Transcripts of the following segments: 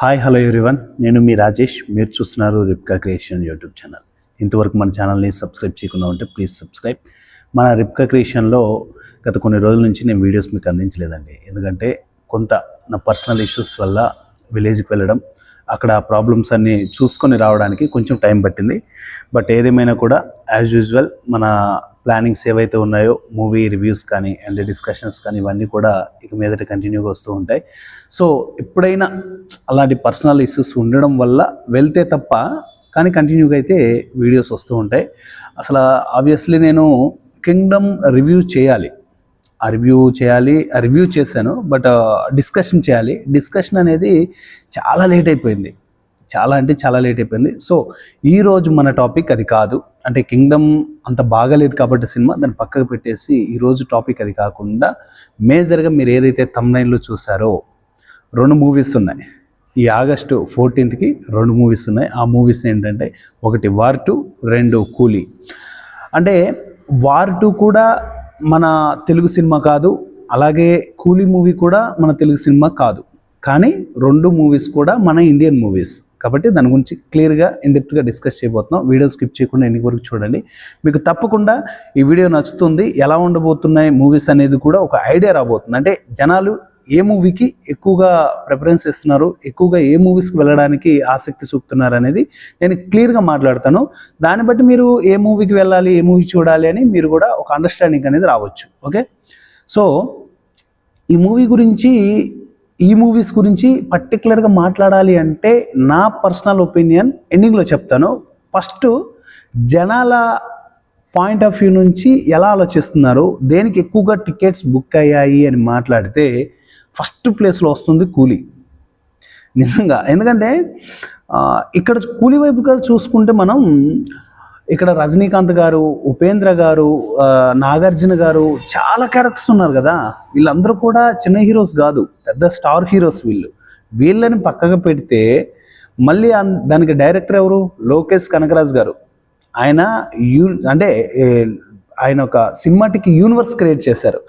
Hi hello everyone, నేను మీ రాజేష్. మీరు చూస్తున్నారు రిప్కా క్రియేషన్ యూట్యూబ్ ఛానల్. ఇంతవరకు మన ఛానల్ని సబ్స్క్రైబ్ చేయకుండా ఉంటే ప్లీజ్ సబ్స్క్రైబ్. మన రిప్కా క్రియేషన్లో గత కొన్ని రోజుల నుంచి నేను వీడియోస్ మీకు అందించలేదండి. ఎందుకంటే కొంత నా పర్సనల్ ఇష్యూస్ వల్ల విలేజ్కి వెళ్ళడం, అక్కడ ప్రాబ్లమ్స్ అన్నీ చూసుకొని రావడానికి కొంచెం టైం పట్టింది. బట్ ఏదేమైనా కూడా యాజ్ యూజువల్ మన ప్లానింగ్స్ ఏవైతే ఉన్నాయో, మూవీ రివ్యూస్ కానీ అండ్ డిస్కషన్స్ కానీ ఇవన్నీ కూడా ఇక మీదట కంటిన్యూగా వస్తూ ఉంటాయి. సో ఎప్పుడైనా అలాంటి పర్సనల్ ఇష్యూస్ ఉండడం వల్ల వెళ్తే తప్ప కానీ కంటిన్యూగా అయితే వీడియోస్ వస్తూ ఉంటాయి. అసలు ఆబ్వియస్లీ నేను కింగ్డమ్ రివ్యూ చేయాలి, రివ్యూ చేశాను. బట్ డిస్కషన్ చేయాలి. డిస్కషన్ అనేది చాలా లేట్ అయిపోయింది, చాలా లేట్ అయిపోయింది. సో ఈరోజు మన టాపిక్ అది కాదు. అంటే కింగ్డమ్ అంత బాగాలేదు కాబట్టి సినిమా దాన్ని పక్కకు పెట్టేసి ఈరోజు టాపిక్ అది కాకుండా మేజర్గా మీరు ఏదైతే థంబ్నెయిల్లో చూసారో 2 మూవీస్ ఉన్నాయి. ఈ ఆగస్టు 14th 2 మూవీస్ ఉన్నాయి. ఆ మూవీస్ ఏంటంటే, ఒకటి వార్ 2, 2 కూలీ. అంటే వార్ 2 కూడా మన తెలుగు సినిమా కాదు, అలాగే కూలీ మూవీ కూడా మన తెలుగు సినిమా కాదు. కానీ 2 మూవీస్ కూడా మన ఇండియన్ మూవీస్ కాబట్టి దాని గురించి క్లియర్గా ఇన్డెప్త్గా డిస్కస్ చేయబోతున్నాం. వీడియో స్కిప్ చేయకుండా ఎన్ని వరకు చూడండి. మీకు తప్పకుండా ఈ వీడియో నచ్చుతుంది. ఎలా ఉండబోతున్నాయి మూవీస్ అనేది కూడా ఒక ఐడియా రాబోతుంది. అంటే జనాలు ఏ మూవీకి ఎక్కువగా ప్రిఫరెన్స్ ఇస్తున్నారు, ఎక్కువగా ఏ మూవీస్కి వెళ్ళడానికి ఆసక్తి చూపుతున్నారు అనేది నేను క్లియర్గా మాట్లాడతాను. దాన్ని బట్టి మీరు ఏ మూవీకి వెళ్ళాలి, ఏ మూవీ చూడాలి అని మీరు కూడా ఒక అండర్స్టాండింగ్ అనేది రావచ్చు. ఓకే, సో ఈ మూవీస్ గురించి పర్టికులర్గా మాట్లాడాలి అంటే నా పర్సనల్ ఒపీనియన్ ఎండింగ్లో చెప్తాను. ఫస్ట్ జనాల పాయింట్ ఆఫ్ వ్యూ నుంచి ఎలా ఆలోచిస్తున్నారు, దేనికి ఎక్కువగా టికెట్స్ బుక్ అయ్యాయి అని మాట్లాడితే ఫస్ట్ ప్లేస్లో వస్తుంది కూలీ. నిజంగా, ఎందుకంటే ఇక్కడ కూలీ వైపుగా చూసుకుంటే మనం ఇక్కడ రజనీకాంత్ గారు, ఉపేంద్ర గారు, నాగార్జున గారు, చాలా క్యారెక్టర్స్ ఉన్నారు కదా. వీళ్ళందరూ కూడా చిన్న హీరోస్ కాదు, పెద్ద స్టార్ హీరోస్. వీళ్ళని పక్కగా పెడితే మళ్ళీ దానికి డైరెక్టర్ ఎవరు? లోకేష్ కనగరాజ్ గారు. ఆయన ఒక సినిమాటిక్ యూనివర్స్ క్రియేట్ చేశారు.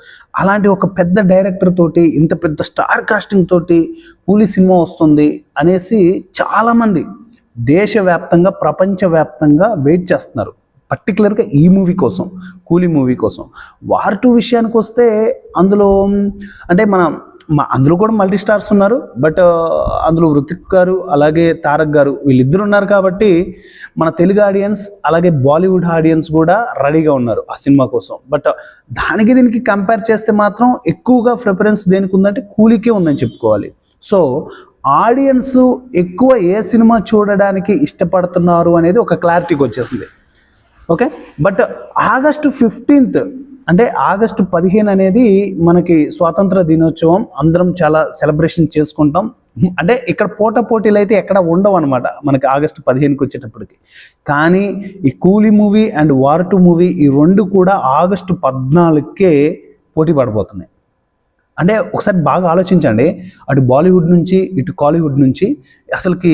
అలాంటి ఒక పెద్ద డైరెక్టర్ తోటి, ఇంత పెద్ద స్టార్ కాస్టింగ్ తోటి కూలీ సినిమా వస్తుంది అనేసి చాలామంది దేశవ్యాప్తంగా, ప్రపంచవ్యాప్తంగా వెయిట్ చేస్తున్నారు. పర్టికులర్గా ఈ మూవీ కోసం, కూలీ మూవీ కోసం. వార్ 2 విషయానికి వస్తే అందులో అంటే అందులో కూడా మల్టీ స్టార్స్ ఉన్నారు. బట్ అందులో హృతిక్ గారు అలాగే తారక్ గారు వీళ్ళిద్దరు ఉన్నారు కాబట్టి మన తెలుగు ఆడియన్స్ అలాగే బాలీవుడ్ ఆడియన్స్ కూడా రెడీగా ఉన్నారు ఆ సినిమా కోసం. బట్ దానికి దీనికి కంపేర్ చేస్తే మాత్రం ఎక్కువగా ప్రిఫరెన్స్ దేనికి ఉందంటే కూలీకే ఉందని చెప్పుకోవాలి. సో ఆడియన్స్ ఎక్కువ ఏ సినిమా చూడడానికి ఇష్టపడుతున్నారు అనేది ఒక క్లారిటీకి వచ్చేసింది. ఓకే, బట్ ఆగస్టు 15th అంటే ఆగస్టు 15 అనేది మనకి స్వాతంత్ర దినోత్సవం. అందరం చాలా సెలబ్రేషన్ చేసుకుంటాం. అంటే ఇక్కడ పోటీలు అయితే ఎక్కడ ఉండవు అనమాట మనకి ఆగస్టు 15కి వచ్చేటప్పటికి. కానీ ఈ కూలీ మూవీ అండ్ వార్ 2 మూవీ ఈ 2 కూడా ఆగస్టు 14కే పోటీ పడబోతున్నాయి. అంటే ఒకసారి బాగా ఆలోచించండి. అటు బాలీవుడ్ నుంచి ఇటు కాలీవుడ్ నుంచి అసలుకి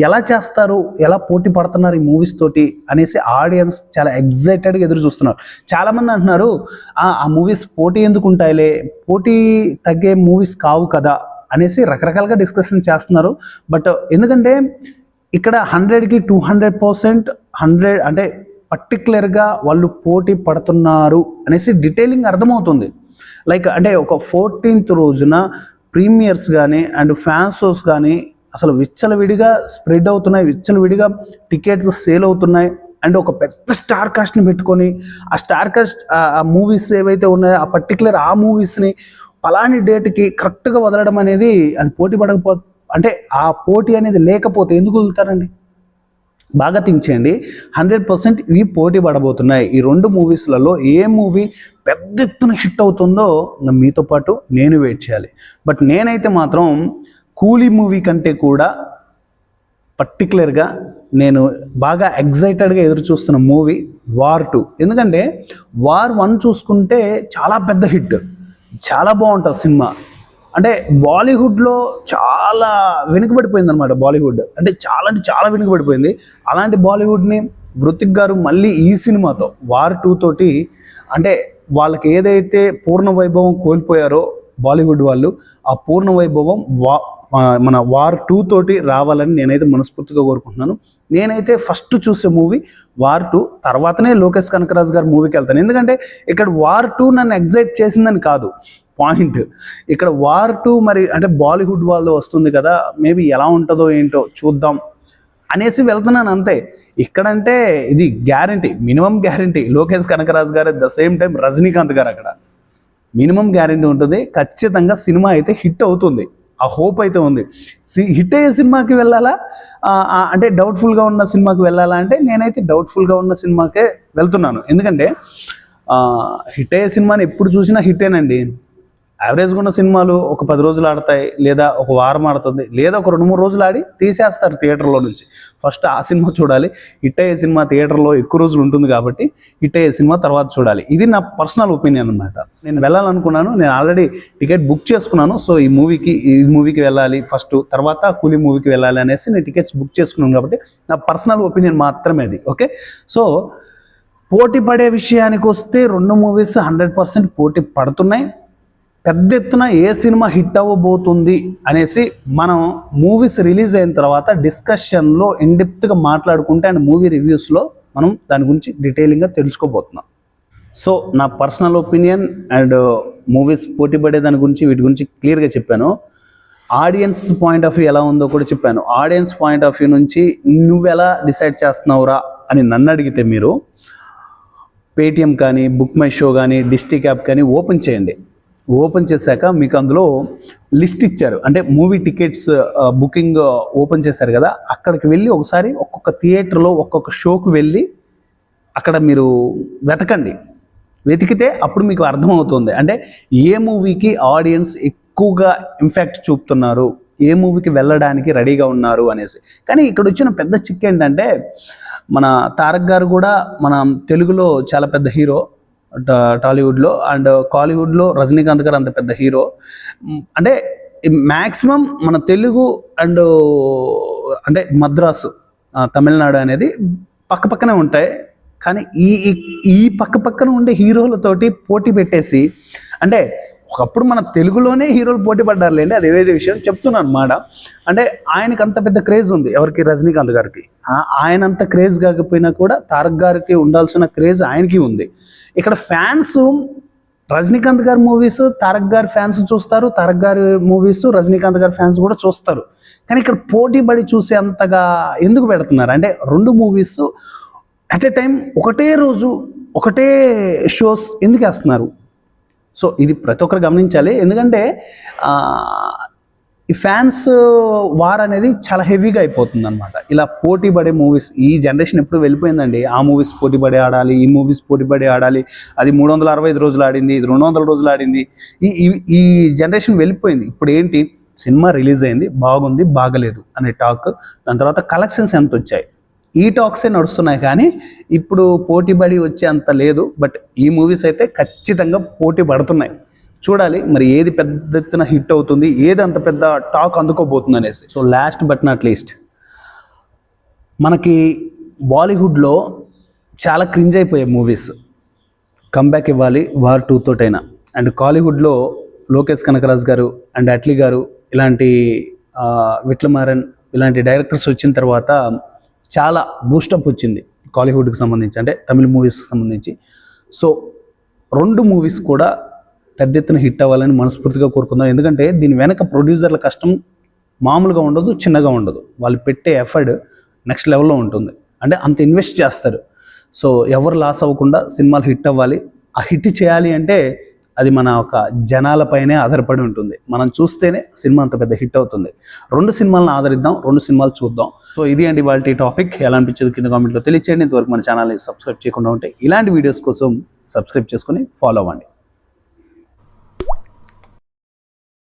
ఎలా చేస్తారు, ఎలా పోటీ పడుతున్నారు ఈ మూవీస్ తోటి అనేసి ఆడియన్స్ చాలా ఎగ్జైటెడ్గా ఎదురు చూస్తున్నారు. చాలామంది అంటున్నారు ఆ మూవీస్ పోటీ ఎందుకు ఉంటాయిలే, పోటీ తగ్గే మూవీస్ కావు కదా అనేసి రకరకాలుగా డిస్కషన్ చేస్తున్నారు. బట్ ఎందుకంటే ఇక్కడ 100కి 200% 100 అంటే పర్టికులర్గా వాళ్ళు పోటీ పడుతున్నారు అనేసి డీటెయిలింగ్ అర్థమవుతుంది. అంటే ఒక 14th రోజున ప్రీమియర్స్ కానీ అండ్ ఫ్యాన్ షోస్ కానీ అసలు విచ్చలవిడిగా స్ప్రెడ్ అవుతున్నాయి, విచ్చలవిడిగా టికెట్స్ సేల్ అవుతున్నాయి. అండ్ ఒక పెద్ద స్టార్ కాస్ట్ని పెట్టుకొని ఆ స్టార్ కాస్ట్ ఆ మూవీస్ ఏవైతే ఉన్నాయో ఆ పర్టికులర్ ఆ మూవీస్ని పలాని డేట్కి కరెక్ట్గా వదలడం అనేది అది పోటీ అంటే ఆ పోటీ అనేది లేకపోతే ఎందుకు వదులుతారండి? బాగా థింక్ చేయండి. 100% ఇవి పోటీ పడబోతున్నాయి. ఈ 2 మూవీస్లలో ఏ మూవీ పెద్ద ఎత్తున హిట్ అవుతుందో మీతో పాటు నేను వెయిట్ చేయాలి. బట్ నేనైతే మాత్రం కూలీ మూవీ కంటే కూడా పర్టికులర్గా నేను బాగా ఎగ్జైటెడ్గా ఎదురు చూస్తున్న మూవీ వార్ 2. ఎందుకంటే వార్ 1 చూసుకుంటే చాలా పెద్ద హిట్, చాలా బాగుంటుంది సినిమా. అంటే బాలీవుడ్లో చాలా వెనుకబడిపోయింది అనమాట. బాలీవుడ్ అంటే చాలా వెనుకబడిపోయింది. అలాంటి బాలీవుడ్ని హృతిక్ గారు మళ్ళీ ఈ సినిమాతో వార్ 2 తోటి అంటే వాళ్ళకి ఏదైతే పూర్ణ వైభవం కోల్పోయారో బాలీవుడ్ వాళ్ళు, ఆ పూర్ణ వైభవం మన వార్ 2 తోటి రావాలని నేనైతే మనస్ఫూర్తిగా కోరుకుంటున్నాను. నేనైతే ఫస్ట్ చూసే మూవీ వార్ 2, తర్వాతనే లోకేష్ కనకరాజు గారి మూవీకి వెళ్తాను. ఎందుకంటే ఇక్కడ వార్ 2 నన్ను ఎగ్జైట్ చేసిందని కాదు పాయింట్. ఇక్కడ వార్ 2 మరి అంటే బాలీవుడ్ వాళ్ళు వస్తుంది కదా, మేబీ ఎలా ఉంటుందో ఏంటో చూద్దాం అనేసి వెళ్తున్నాను అంతే. ఇక్కడంటే ఇది guarantee, minimum guarantee Lokesh Kanagaraj గారు, at the same time Rajinikanth గారు, అక్కడ మినిమం గ్యారంటీ ఉంటుంది. ఖచ్చితంగా సినిమా అయితే హిట్ అవుతుంది, ఆ హోప్ అయితే ఉంది. హిట్ అయ్యే సినిమాకి వెళ్ళాలా అంటే డౌట్ఫుల్గా ఉన్న సినిమాకి వెళ్ళాలా అంటే నేనైతే డౌట్ఫుల్గా ఉన్న సినిమాకే వెళ్తున్నాను. ఎందుకంటే హిట్ అయ్యే సినిమాని ఎప్పుడు చూసినా హిట్టేనండి. యావరేజ్గా ఉన్న సినిమాలు ఒక 10 రోజులు ఆడతాయి, లేదా ఒక వారం ఆడుతుంది, లేదా ఒక 2-3 రోజులు ఆడి తీసేస్తారు థియేటర్లో నుంచి. ఫస్ట్ ఆ సినిమా చూడాలి. హిట్ అయ్యే సినిమా థియేటర్లో ఎక్కువ రోజులు ఉంటుంది కాబట్టి హిట్ అయ్యే సినిమా తర్వాత చూడాలి. ఇది నా పర్సనల్ ఒపీనియన్ అనమాట. నేను వెళ్ళాలనుకున్నాను, నేను ఆల్రెడీ టికెట్ బుక్ చేసుకున్నాను. సో ఈ మూవీకి వెళ్ళాలి ఫస్ట్, తర్వాత కూలీ మూవీకి వెళ్ళాలి అనేసి నేను టికెట్స్ బుక్ చేసుకున్నాను. కాబట్టి నా పర్సనల్ ఒపీనియన్ మాత్రమే అది. ఓకే, సో పోటీ పడే విషయానికి వస్తే 2 మూవీస్ 100% పోటీ పడుతున్నాయి. పెద్ద ఎత్తున ఏ సినిమా హిట్ అవ్వబోతుంది అనేసి మనం మూవీస్ రిలీజ్ అయిన తర్వాత డిస్కషన్లో ఇన్డెప్త్గా మాట్లాడుకుంటే అండ్ మూవీ రివ్యూస్లో మనం దాని గురించి డీటెయిలింగ్గా తెలుసుకోబోతున్నాం. సో నా పర్సనల్ ఒపీనియన్ అండ్ మూవీస్ పోటీ పడే దాని గురించి, వీటి గురించి క్లియర్గా చెప్పాను. ఆడియన్స్ పాయింట్ ఆఫ్ వ్యూ ఎలా ఉందో కూడా చెప్పాను. ఆడియన్స్ పాయింట్ ఆఫ్ వ్యూ నుంచి నువ్వెలా డిసైడ్ చేస్తున్నావురా అని నన్ను అడిగితే, మీరు పేటిఎం కానీ, బుక్ మై షో కానీ, డిస్ట్రిక్ట్ యాప్ కానీ ఓపెన్ చేయండి. ఓపెన్ చేశాక మీకు అందులో లిస్ట్ ఇచ్చారు, అంటే మూవీ టికెట్స్ బుకింగ్ ఓపెన్ చేశారు కదా, అక్కడికి వెళ్ళి ఒకసారి ఒక్కొక్క థియేటర్లో ఒక్కొక్క షోకి వెళ్ళి అక్కడ మీరు వెతకండి. వెతికితే అప్పుడు మీకు అర్థమవుతుంది అంటే ఏ మూవీకి ఆడియన్స్ ఎక్కువగా ఇంపాక్ట్ చూపుతున్నారు, ఏ మూవీకి వెళ్ళడానికి రెడీగా ఉన్నారు అనేసి. కానీ ఇక్కడ వచ్చిన పెద్ద చిక్ ఏంటంటే, మన తారక్ గారు కూడా మన తెలుగులో చాలా పెద్ద హీరో టాలీవుడ్లో, అండ్ కాలీవుడ్లో రజనీకాంత్ గారు అంత పెద్ద హీరో. అంటే మ్యాక్సిమం మన తెలుగు అండ్ అంటే మద్రాసు, తమిళనాడు అనేది పక్కనే ఉంటాయి. కానీ ఈ పక్కన ఉండే హీరోలతోటి పోటీ పెట్టేసి, అంటే ఒకప్పుడు మన తెలుగులోనే హీరోలు పోటీ పడ్డారులేండి, అది వేరే విషయం చెప్తున్నాను అన్నమాట. అంటే ఆయనకి అంత పెద్ద క్రేజ్ ఉంది, ఎవరికి? రజనీకాంత్ గారికి. ఆయన అంత క్రేజ్ కాకపోయినా కూడా తారక్ గారికి ఉండాల్సిన క్రేజ్ ఆయనకి ఉంది. ఇక్కడ ఫ్యాన్స్ రజనీకాంత్ గారి మూవీస్ తారక్ గారి ఫ్యాన్స్ చూస్తారు, తారక్ గారి మూవీస్ రజనీకాంత్ గారి ఫ్యాన్స్ కూడా చూస్తారు. కానీ ఇక్కడ పోటీ పడి చూసే అంతగా ఎందుకు పెడుతున్నారు అంటే, 2 మూవీస్ అట్ ఏ టైం ఒకటే రోజు ఒకటే షోస్ ఎందుకు వేస్తున్నారు? సో ఇది ప్రతి ఒక్కరు గమనించాలి. ఎందుకంటే ఈ ఫ్యాన్స్ వార్ అనేది చాలా హెవీగా అయిపోతుంది అనమాట. ఇలా పోటీ పడే మూవీస్, ఈ జనరేషన్ ఎప్పుడు వెళ్ళిపోయిందండి. ఆ మూవీస్ పోటీ పడి ఆడాలి, ఈ మూవీస్ పోటీ పడి ఆడాలి, అది 365 రోజులు ఆడింది, ఇది 200 రోజులు ఆడింది. ఈ జనరేషన్ వెళ్ళిపోయింది. ఇప్పుడు ఏంటి, సినిమా రిలీజ్ అయింది, బాగుంది, బాగలేదు అనే టాక్, దాని తర్వాత కలెక్షన్స్ ఎంత వచ్చాయి, ఈ టాక్సే నడుస్తున్నాయి. కానీ ఇప్పుడు పోటీ పడి వచ్చే అంత లేదు. బట్ ఈ మూవీస్ అయితే ఖచ్చితంగా పోటీ పడుతున్నాయి. చూడాలి మరి ఏది పెద్ద ఎత్తున హిట్ అవుతుంది, ఏది అంత పెద్ద టాక్ అందుకోబోతుంది అనేసి. So last but not least, మనకి బాలీవుడ్లో చాలా క్రింజ్ అయిపోయే మూవీస్ కంబ్యాక్ ఇవ్వాలి వార్ 2 తోటైనా. అండ్ కాలీవుడ్లో లోకేష్ కనకరాజ్ గారు అండ్ అట్లీ గారు ఇలాంటి విట్లమారన్ ఇలాంటి డైరెక్టర్స్ వచ్చిన తర్వాత చాలా బూస్టప్ వచ్చింది కాలీవుడ్కి సంబంధించి, అంటే తమిళ మూవీస్కి సంబంధించి. సో 2 మూవీస్ కూడా పెద్ద ఎత్తున హిట్ అవ్వాలని మనస్ఫూర్తిగా కోరుకుందాం. ఎందుకంటే దీని వెనక ప్రొడ్యూసర్ల కష్టం మామూలుగా ఉండదు, చిన్నగా ఉండదు. వాళ్ళు పెట్టే ఎఫర్ట్ నెక్స్ట్ లెవెల్లో ఉంటుంది. అంటే అంత ఇన్వెస్ట్ చేస్తారు. సో ఎవరు లాస్ అవ్వకుండా సినిమాలు హిట్ అవ్వాలి. ఆ హిట్ చేయాలి అంటే అది మన ఒక జనాలపైనే ఆధారపడి ఉంటుంది. మనం చూస్తేనే సినిమా అంత పెద్ద హిట్ అవుతుంది. 2 సినిమాలను ఆదరిద్దాం, 2 సినిమాలు చూద్దాం. సో ఇది అండి వాళ్ళ టాపిక్. ఎలా అనిపించేది కింద కామెంట్లో తెలియచేయండి. ఇంతవరకు మన ఛానల్ని సబ్స్క్రైబ్ చేయకుండా ఉంటే ఇలాంటి వీడియోస్ కోసం సబ్స్క్రైబ్ చేసుకొని ఫాలో అవ్వండి.